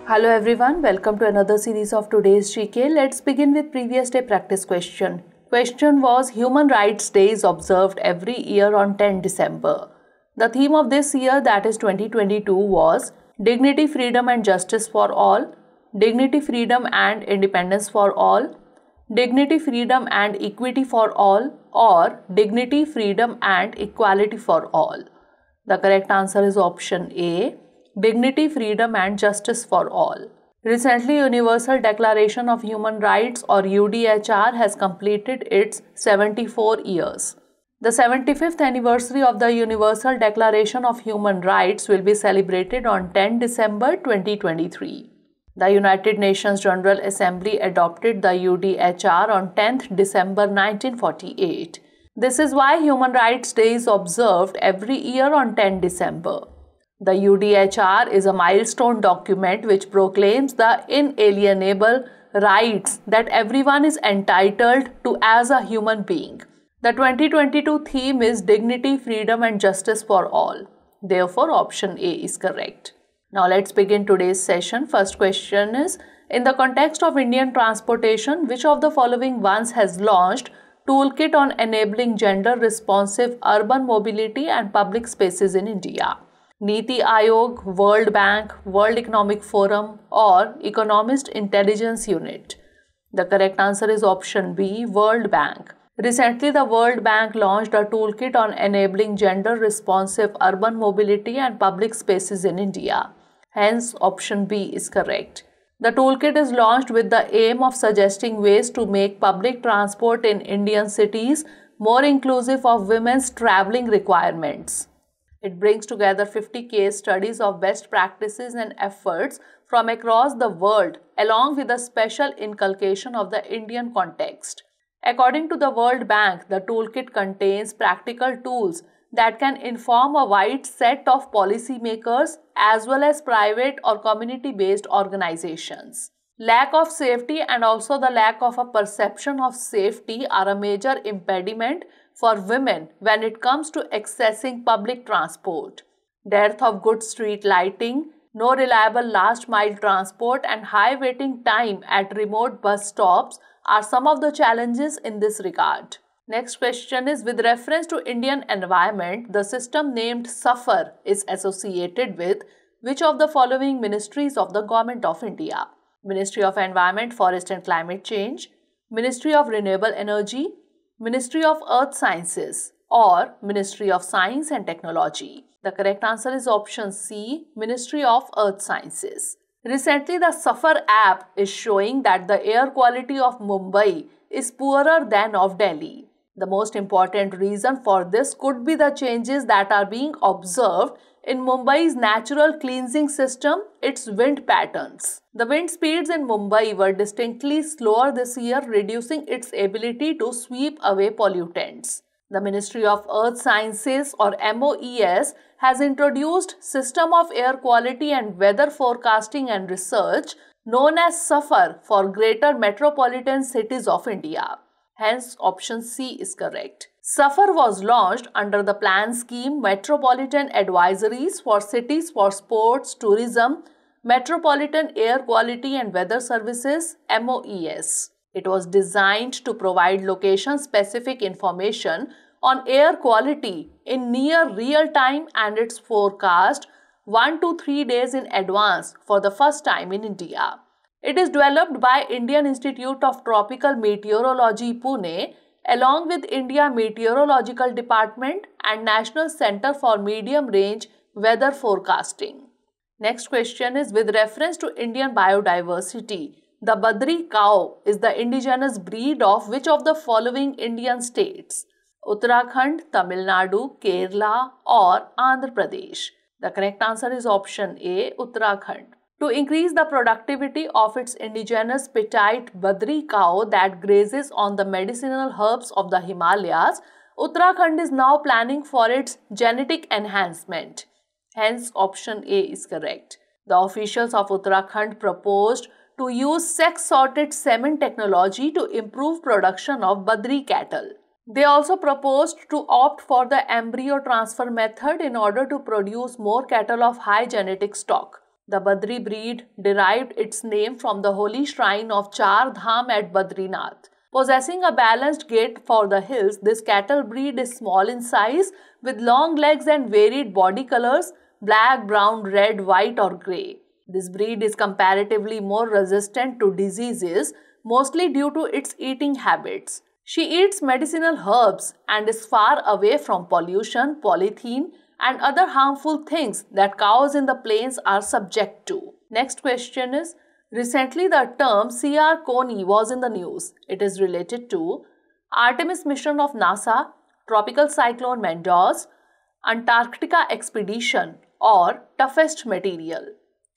Hello everyone, welcome to another series of today's GK. Let's begin with previous day practice question. Question was Human Rights Day is observed every year on 10 December. The theme of this year, that is 2022, was Dignity, Freedom and Justice for All, Dignity, Freedom and Independence for All, Dignity, Freedom and Equity for All, or Dignity, Freedom and Equality for All. The correct answer is option A, Dignity, Freedom and Justice for All. Recently, Universal Declaration of Human Rights or UDHR has completed its 74 years. The 75th anniversary of the Universal Declaration of Human Rights will be celebrated on 10 December 2023. The United Nations General Assembly adopted the UDHR on 10th December 1948. This is why Human Rights Day is observed every year on 10 December. The UDHR is a milestone document which proclaims the inalienable rights that everyone is entitled to as a human being. The 2022 theme is Dignity, Freedom and Justice for All. Therefore, option A is correct. Now let's begin today's session. First question is, in the context of Indian transportation, which of the following ones has launched Toolkit on enabling gender-responsive urban mobility and public spaces in India? NITI Aayog, World Bank, World Economic Forum or Economist Intelligence Unit? The correct answer is option B, World Bank. Recently, the World Bank launched a toolkit on enabling gender-responsive urban mobility and public spaces in India. Hence, option B is correct. The toolkit is launched with the aim of suggesting ways to make public transport in Indian cities more inclusive of women's traveling requirements. It brings together 50 case studies of best practices and efforts from across the world, along with a special inculcation of the Indian context. According to the World Bank, the toolkit contains practical tools that can inform a wide set of policymakers as well as private or community-based organizations. Lack of safety and also the lack of a perception of safety are a major impediment for women when it comes to accessing public transport. Dearth of good street lighting, no reliable last mile transport and high waiting time at remote bus stops are some of the challenges in this regard. Next question is, with reference to Indian environment, the system named SAFAR is associated with which of the following ministries of the Government of India? Ministry of Environment, Forest and Climate Change, Ministry of Renewable Energy, Ministry of Earth Sciences or Ministry of Science and Technology? The correct answer is option C, Ministry of Earth Sciences. Recently, the SAFAR app is showing that the air quality of Mumbai is poorer than of Delhi. The most important reason for this could be the changes that are being observed in Mumbai's natural cleansing system, its wind patterns. The wind speeds in Mumbai were distinctly slower this year, reducing its ability to sweep away pollutants. The Ministry of Earth Sciences or MOES has introduced System of Air Quality and Weather Forecasting and Research known as SAFAR for Greater Metropolitan Cities of India. Hence, option C is correct. SAFAR was launched under the plan scheme Metropolitan Advisories for Cities for Sports, Tourism, Metropolitan Air Quality and Weather Services (MOES). It was designed to provide location-specific information on air quality in near real time and its forecast 1 to 3 days in advance for the first time in India. It is developed by Indian Institute of Tropical Meteorology, Pune, along with India Meteorological Department and National Center for Medium Range Weather Forecasting. Next question is, with reference to Indian biodiversity, the Badri cow is the indigenous breed of which of the following Indian states? Uttarakhand, Tamil Nadu, Kerala or Andhra Pradesh? The correct answer is option A, Uttarakhand. To increase the productivity of its indigenous petite Badri cow that grazes on the medicinal herbs of the Himalayas, Uttarakhand is now planning for its genetic enhancement. Hence, option A is correct. The officials of Uttarakhand proposed to use sex-sorted semen technology to improve production of Badri cattle. They also proposed to opt for the embryo transfer method in order to produce more cattle of high genetic stock. The Badri breed derived its name from the holy shrine of Char Dham at Badrinath. Possessing a balanced gait for the hills, this cattle breed is small in size with long legs and varied body colors: black, brown, red, white or grey. This breed is comparatively more resistant to diseases, mostly due to its eating habits. She eats medicinal herbs and is far away from pollution, polythene and other harmful things that cows in the plains are subject to. Next question is, recently the term 𝐶R 𝐶ONI was in the news. It is related to Artemis mission of NASA, tropical cyclone Mendos, Antarctica expedition or toughest material.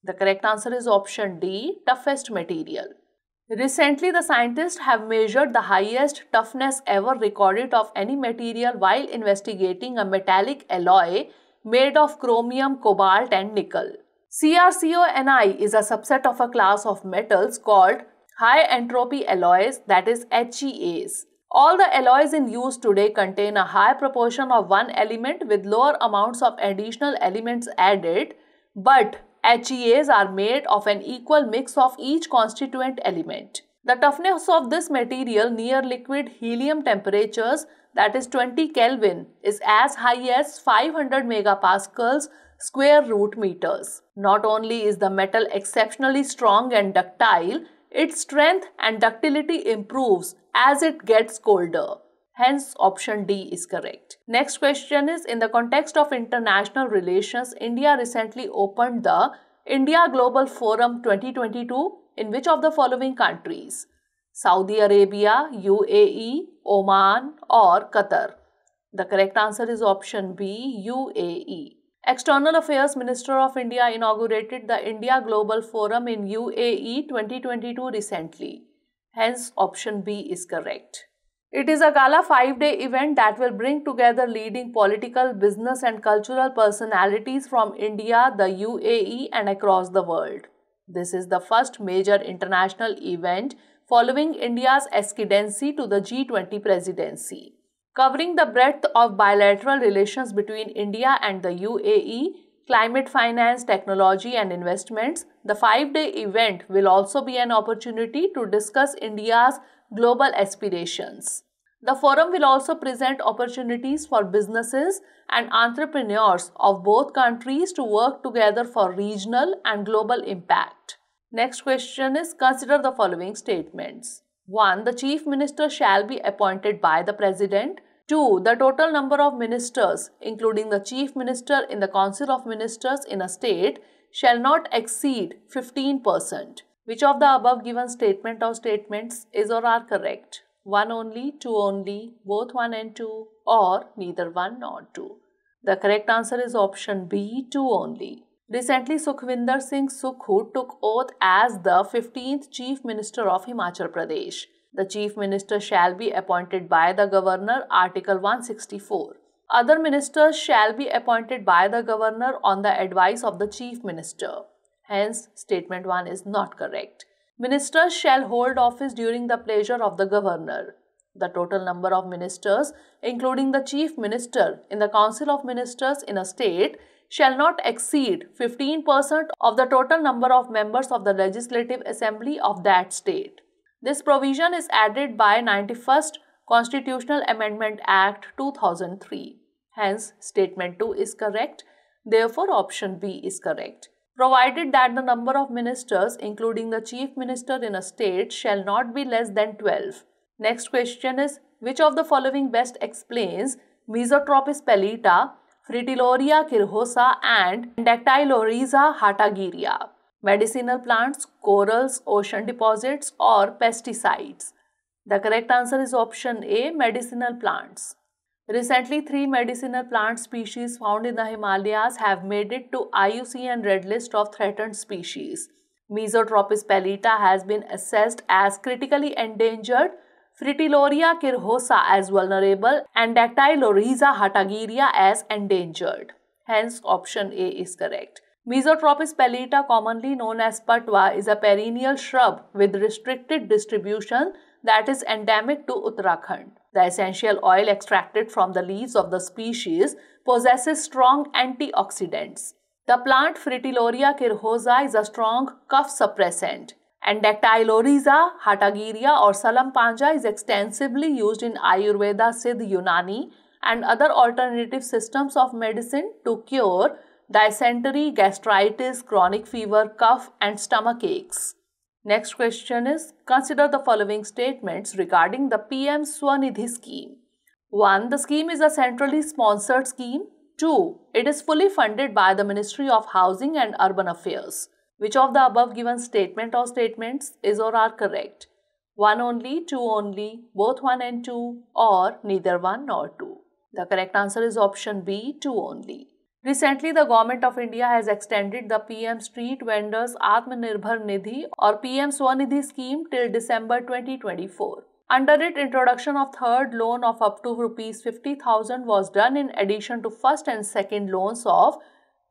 The correct answer is option D, toughest material. Recently, the scientists have measured the highest toughness ever recorded of any material while investigating a metallic alloy made of chromium, cobalt and nickel. CrCONI is a subset of a class of metals called high entropy alloys, that is HEAs. All the alloys in use today contain a high proportion of one element with lower amounts of additional elements added, but HEAs are made of an equal mix of each constituent element. The toughness of this material near liquid helium temperatures, that is 20 Kelvin, is as high as 500 megapascals square root meters. Not only is the metal exceptionally strong and ductile, its strength and ductility improves as it gets colder. Hence, option D is correct. Next question is, in the context of international relations, India recently opened the India Global Forum 2022 in which of the following countries? Saudi Arabia, UAE, Oman or Qatar? The correct answer is option B, UAE. External Affairs Minister of India inaugurated the India Global Forum in UAE 2022 recently. Hence, option B is correct. It is a gala 5-day event that will bring together leading political, business and cultural personalities from India, the UAE and across the world. This is the first major international event following India's ascendancy to the G20 presidency. Covering the breadth of bilateral relations between India and the UAE, climate finance, technology and investments, the 5-day event will also be an opportunity to discuss India's global aspirations. The forum will also present opportunities for businesses and entrepreneurs of both countries to work together for regional and global impact. Next question is, consider the following statements. 1. The Chief Minister shall be appointed by the President. 2. The total number of ministers, including the Chief Minister in the Council of Ministers in a state, shall not exceed 15%. Which of the above given statement or statements is or are correct? 1 only, 2 only, both 1 and 2, or neither 1 nor 2? The correct answer is option B, 2 only. Recently, Sukhwinder Singh Sukhu took oath as the 15th Chief Minister of Himachal Pradesh. The Chief Minister shall be appointed by the Governor, Article 164. Other ministers shall be appointed by the Governor on the advice of the Chief Minister. Hence, statement 1 is not correct. Ministers shall hold office during the pleasure of the Governor. The total number of ministers, including the Chief Minister in the Council of Ministers in a state, shall not exceed 15% of the total number of members of the Legislative Assembly of that state. This provision is added by 91st Constitutional Amendment Act 2003. Hence, statement 2 is correct. Therefore, option B is correct. Provided that the number of ministers, including the Chief Minister in a state, shall not be less than 12. Next question is, which of the following best explains Meizotropis pellita, Fritilloria cirrhosa and Dactylorhiza hatagirea? Medicinal plants, corals, ocean deposits or pesticides? The correct answer is option A, medicinal plants. Recently, 3 medicinal plant species found in the Himalayas have made it to IUCN Red List of Threatened Species. Meizotropis pellita has been assessed as critically endangered, Fritilloria cirrhosa as vulnerable and Dactylorhiza hatagirea as endangered. Hence, option A is correct. Meizotropis pellita, commonly known as patwa, is a perennial shrub with restricted distribution that is endemic to Uttarakhand. The essential oil extracted from the leaves of the species possesses strong antioxidants. The plant Fritilloria kirchosa is a strong cough suppressant, and Dactylorhiza, hatagirea or salam panja is extensively used in Ayurveda, Siddha, Unani and other alternative systems of medicine to cure dysentery, gastritis, chronic fever, cough and stomach aches. Next question is, consider the following statements regarding the PM Svanidhi scheme. 1. The scheme is a centrally sponsored scheme. 2. It is fully funded by the Ministry of Housing and Urban Affairs. Which of the above given statement or statements is or are correct? 1 only, 2 only, both 1 and 2, or neither 1 nor 2. The correct answer is option B, 2 only. Recently, the Government of India has extended the PM Street Vendors Atmanirbhar Nidhi or PM Svanidhi scheme till December 2024. Under it, introduction of third loan of up to Rs 50,000 was done in addition to first and second loans of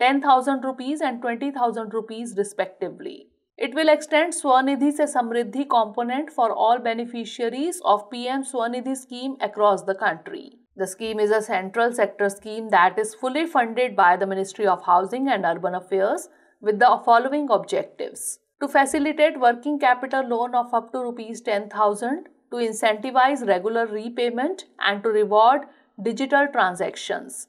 10,000 rupees and 20,000 rupees respectively. It will extend Svanidhi se Samriddhi component for all beneficiaries of PM Svanidhi scheme across the country. The scheme is a central sector scheme that is fully funded by the Ministry of Housing and Urban Affairs with the following objectives: to facilitate working capital loan of up to Rs 10,000, to incentivize regular repayment and to reward digital transactions.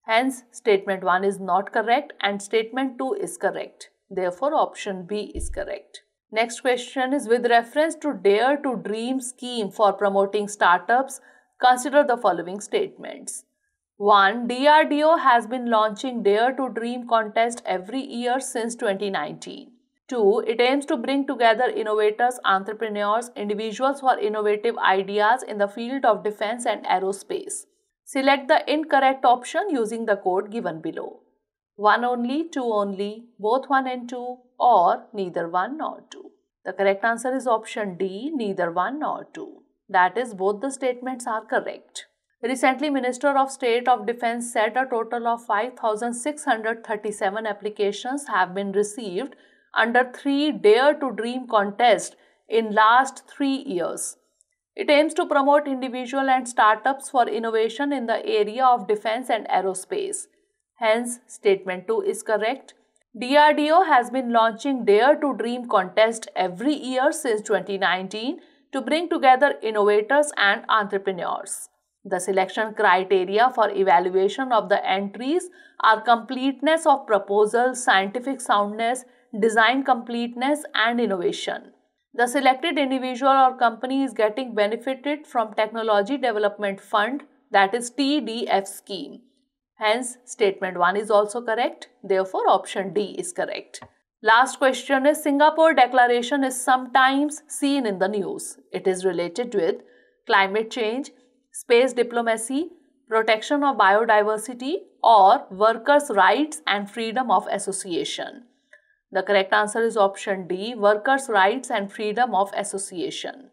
Hence, statement 1 is not correct and statement 2 is correct. Therefore, option B is correct. Next question is, with reference to Dare to Dream scheme for promoting startups, consider the following statements. 1. DRDO has been launching Dare to Dream contest every year since 2019. 2. It aims to bring together innovators, entrepreneurs, individuals for innovative ideas in the field of defense and aerospace. Select the incorrect option using the code given below. 1 only, 2 only, both 1 and 2, or neither 1 nor 2. The correct answer is option D, neither 1 nor 2. That is, both the statements are correct. Recently, Minister of State of Defense said a total of 5,637 applications have been received under 3 Dare to Dream contests in last 3 years. It aims to promote individual and startups for innovation in the area of defense and aerospace. Hence, statement 2 is correct. DRDO has been launching Dare to Dream contest every year since 2019 to bring together innovators and entrepreneurs. The selection criteria for evaluation of the entries are completeness of proposal, scientific soundness, design completeness and innovation. The selected individual or company is getting benefited from Technology Development Fund, that is TDF scheme. Hence, statement 1 is also correct. Therefore, option D is correct. Last question is, Singapore Declaration is sometimes seen in the news. It is related with climate change, space diplomacy, protection of biodiversity, or workers' rights and freedom of association. The correct answer is option D, workers' rights and freedom of association.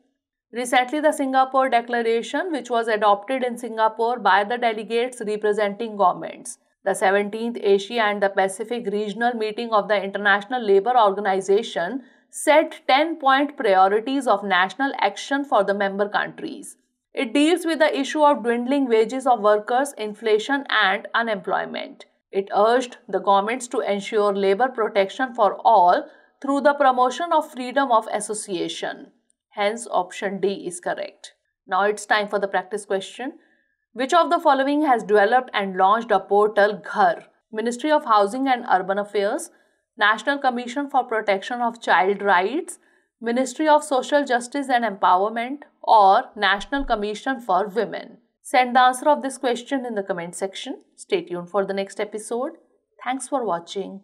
Recently, the Singapore Declaration, which was adopted in Singapore by the delegates representing governments, the 17th Asia and the Pacific Regional Meeting of the International Labour Organization, set 10-point priorities of national action for the member countries. It deals with the issue of dwindling wages of workers, inflation and unemployment. It urged the governments to ensure labour protection for all through the promotion of freedom of association. Hence, option D is correct. Now it's time for the practice question. Which of the following has developed and launched a portal GHAR? Ministry of Housing and Urban Affairs, National Commission for Protection of Child Rights, Ministry of Social Justice and Empowerment, or National Commission for Women? Send the answer of this question in the comment section. Stay tuned for the next episode. Thanks for watching.